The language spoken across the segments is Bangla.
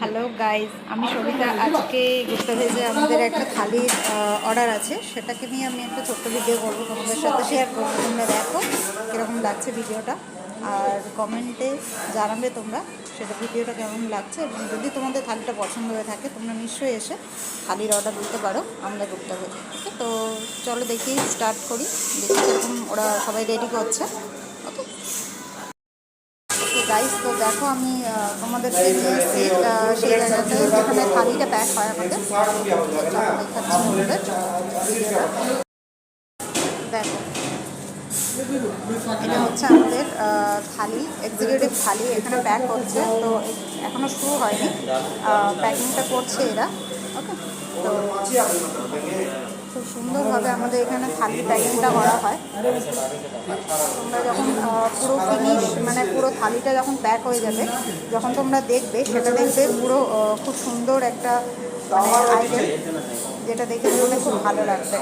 হ্যালো গাইজ, আমি সবিতা। আজকে গুপ্তা ভেজে আমাদের একটা থালির অর্ডার আছে, সেটাকে নিয়ে আমি একটা ছোট্ট ভিডিও করবো, তোমাদের সাথে শেয়ার করবো। তোমরা দেখো কীরকম লাগছে ভিডিওটা, আর কমেন্টে জানাবে তোমরা সেটা ভিডিওটা কেমন লাগছে। এবং যদি তোমাদের থালিটা পছন্দ হয়ে থাকে তোমরা নিশ্চয়ই এসে থালির অর্ডার দিতে পারো আমরা গুপ্তা ভেজে। ওকে, তো চলো দেখি স্টার্ট করি, দেখি কীরকম ওরা সবাই রেডি করছে। ওকে গাইস, তো দেখো আমি তোমাদেরকে নিয়ে এসেছি সেই জায়গাতে যেখানে থালিটা প্যাক হয় আমাদের। দেখাচ্ছি আমাদের ভিডিওটা। দেখো, এটা হচ্ছে আমাদের থালি, এক্সিকিউটিভ থালি এখানে প্যাক হচ্ছে। তো এখনও শুরু হয়নি, প্যাকিংটা করছে এরা। ওকে, তো খুব সুন্দরভাবে আমাদের এখানে থালি প্যাকিংটা করা হয়। তোমরা যখন পুরো ফিনিশ, মানে পুরো থালিটা যখন প্যাক হয়ে যাবে, যখন তোমরা দেখবে সেটা দেখবে পুরো খুব সুন্দর একটা আইটেম, যেটা দেখে তোমাদের খুব ভালো লাগবে।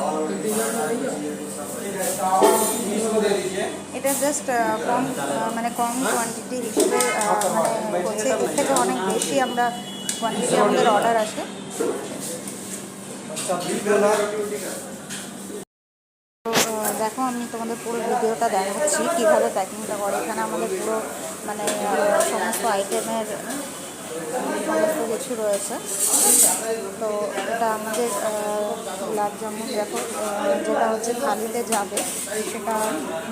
এটা জাস্ট কম কোয়ান্টিটি হিসেবে হচ্ছে। এর থেকে অনেক বেশি আমরা কোয়ান্টিটি আমাদের অর্ডার আসে। দেখো, আমি তোমাদের পুরো ভিডিওটা দেখাচ্ছি কীভাবে প্যাকিংটা করে। এখানে আমাদের পুরো সমস্ত আইটেমের সমস্ত কিছু রয়েছে। তো এটা আমাদের গোলাপ জামুন, দেখো যেটা হচ্ছে থালিতে যাবে সেটা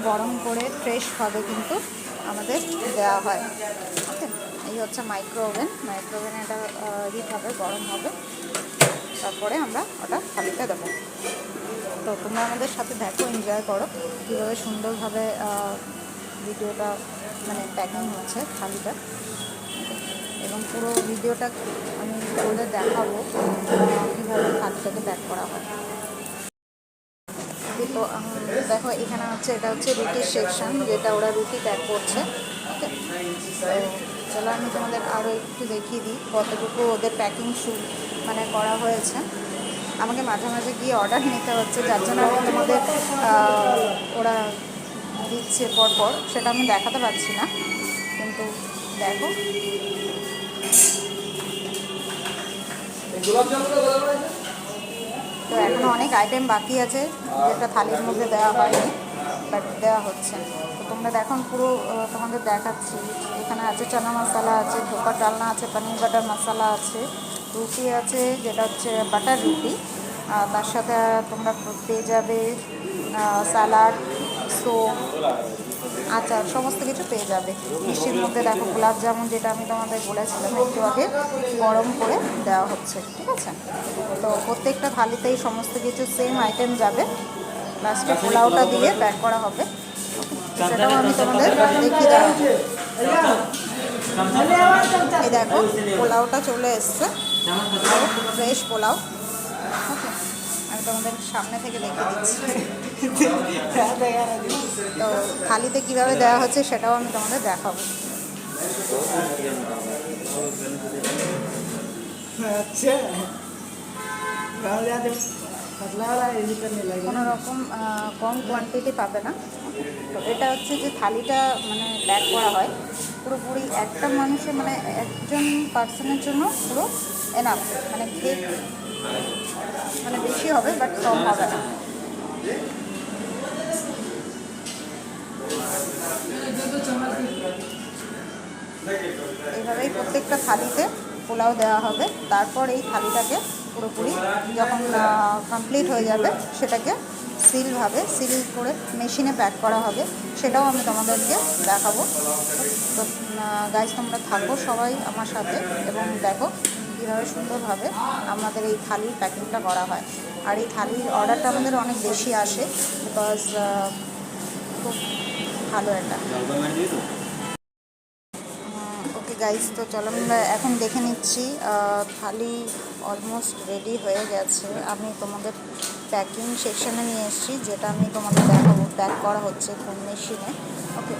গরম করে ফ্রেশভাবে কিন্তু আমাদের দেওয়া হয়। ওকে, এই হচ্ছে মাইক্রো ওভেনে এটা হিট হবে, গরম হবে, তারপরে আমরা ওটা থালিতে দেবো। তো তোমরা আমাদের সাথে দেখো, এনজয় করো কীভাবে সুন্দরভাবে ভিডিওটা প্যাকিং হচ্ছে থালিটা। এবং পুরো ভিডিওটা আমি বলে দেখাবো কীভাবে থালিটাকে প্যাক করা হয়। তো দেখো, এখানে হচ্ছে এটা হচ্ছে রুটির সেকশন, যেটা ওরা রুটি প্যাক করছে। ওকে, তো চলো আমি তোমাদের আরও একটু দেখিয়ে দিই কতটুকু ওদের প্যাকিং করা হয়েছে। আমাকে মাঝে মাঝে গিয়ে অর্ডার নিতে হচ্ছে, যার জন্য আমি তোমাদের ওরা দিচ্ছে পরপর সেটা আমি দেখাতে পারছি না। কিন্তু দেখো, তো এখনও অনেক আইটেম বাকি আছে যেটা থালির মধ্যে দেওয়া হয়নি, বাট দেওয়া হচ্ছে। তো তোমরা দেখো পুরো তোমাদের দেখাচ্ছি। এখানে আছে চানা মশলা, আছে ধোকার ডালনা, আছে পনির বাটার মশলা, আছে রুটি আছে যেটা হচ্ছে বাটার রুটি, তার সাথে তোমরা পেয়ে যাবে স্যালাড, সোপ, আচার, সমস্ত কিছু পেয়ে যাবে। মিষ্টির মধ্যে দেখো গোলাপ জামুন, যেটা আমি তোমাদের বলেছিলাম একটু আগে, গরম করে দেওয়া হচ্ছে। ঠিক আছে, তো প্রত্যেকটা থালিতেই সমস্ত কিছু সেম আইটেম যাবে। লাস্টে পোলাওটা দিয়ে প্যাক করা হবে, সেটাও আমি তোমাদের দেখিয়ে দেওয়া। এই দেখো, পোলাওটা চলে এসছে, ফ্রেশ পোলাও। ওকে, আমি তোমাদের সামনে থেকে দেখিয়ে দিচ্ছি। তো থালিতে কীভাবে দেওয়া হচ্ছে সেটাও আমি তোমাদের দেখাবো। কোনো রকম কম কোয়ান্টিটি পাবে না। তো এটা হচ্ছে যে থালিটা প্যাক করা হয় পুরোপুরি একটা মানুষের, একজন পার্সনের জন্য পুরো এনাফ, কেক বেশি হবে বাট কম হবে না। এইভাবেই প্রত্যেকটা থালিতে পোলাও দেওয়া হবে। তারপর এই থালিটাকে পুরোপুরি যখন কমপ্লিট হয়ে যাবে সেটাকে সিল করে মেশিনে প্যাক করা হবে, সেটাও আমি তোমাদেরকে দেখাবো। তো গাইস, তোমরা থাকো সবাই আমার সাথে এবং দেখো কীভাবে সুন্দরভাবে আমাদের এই থালির প্যাকিংটা করা হয়। আর এই থালির অর্ডারটা আমাদের অনেক বেশি আসে, বিকজ খুব ভালো এটা। ওকে গাইস, তো চলো আমরা এখন দেখে নিচ্ছি। থালি অলমোস্ট রেডি হয়ে গেছে। আমি তোমাদের প্যাকিং সেকশানে নিয়ে এসেছি, যেটা আমি তোমাদের দেখাবো প্যাক করা হচ্ছে কোন মেশিনে। ওকে,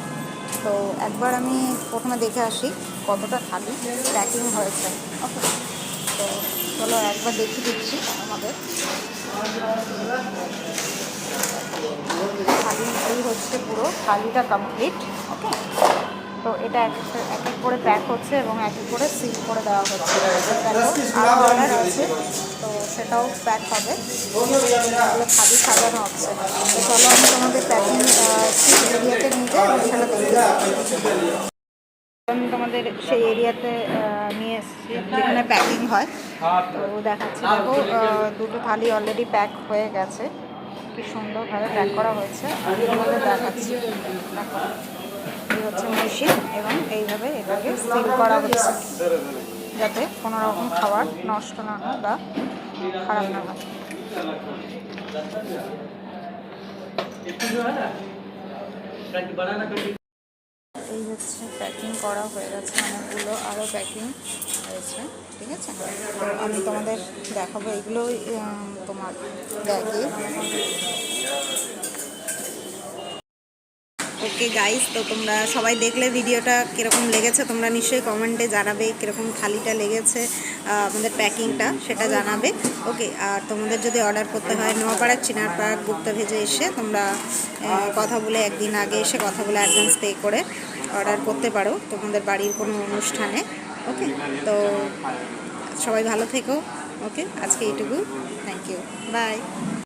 তো একবার আমি প্রথমে দেখে আসি কতটা থালি প্যাকিং হয়েছে। ওকে, তো চলো একবার দেখিয়ে দিচ্ছি আমাদের থালি। এই হচ্ছে পুরো থালিটা কমপ্লিট। ওকে, তো এটা এক এক করে প্যাক হচ্ছে এবং এক এক করে সিল করে দেওয়া হচ্ছে। দেখো আরও অর্ডার আছে, তো সেটাও প্যাক হবে, এগুলো খাদি সাজানো হচ্ছে। তো চলো আমি তোমাদের প্যাকিং এরিয়াতে নিয়ে যাই এবং সেটা দেখতে আমি তোমাদের সেই এরিয়াতে নিয়ে এসেছি যেখানে প্যাকিং হয়। তো দেখাচ্ছি, দেখো দুটো থালি অলরেডি প্যাক হয়ে গেছে, কি সুন্দরভাবে প্যাক করা হয়েছে। আমি তোমাদের দেখাচ্ছি, দেখো এই হচ্ছে মেশিন এবং এইভাবে এটাকে সিল করা হচ্ছে যাতে কোনো রকম খাবার নষ্ট না হয় বা খারাপ না হয়। এই হচ্ছে প্যাকিং করা হয়ে গেছে, অনেকগুলো আরও প্যাকিং হয়েছে, ঠিক আছে। তো আমি তোমাদের দেখাবো এগুলোই তোমার ব্যাগে। ওকে গাইস, তো তোমরা সবাই দেখলে ভিডিওটা কীরকম লেগেছে তোমরা নিশ্চয়ই কমেন্টে জানাবে, কীরকম থালিটা লেগেছে আমাদের প্যাকিংটা সেটা জানাবে। ওকে, আর তোমাদের যদি অর্ডার করতে হয় নোয়াপাড়ার চিনারপাড় গুপ্তা ভেজে এসে তোমরা কথা বলে একদিন আগে এসে কথা বলে অ্যাডভান্স পে করে অর্ডার করতে পারো তোমাদের বাড়ির কোনো অনুষ্ঠানে। ওকে, তো সবাই ভালো থেকো। ওকে, আজকে এইটুকু, থ্যাংক ইউ, বাই।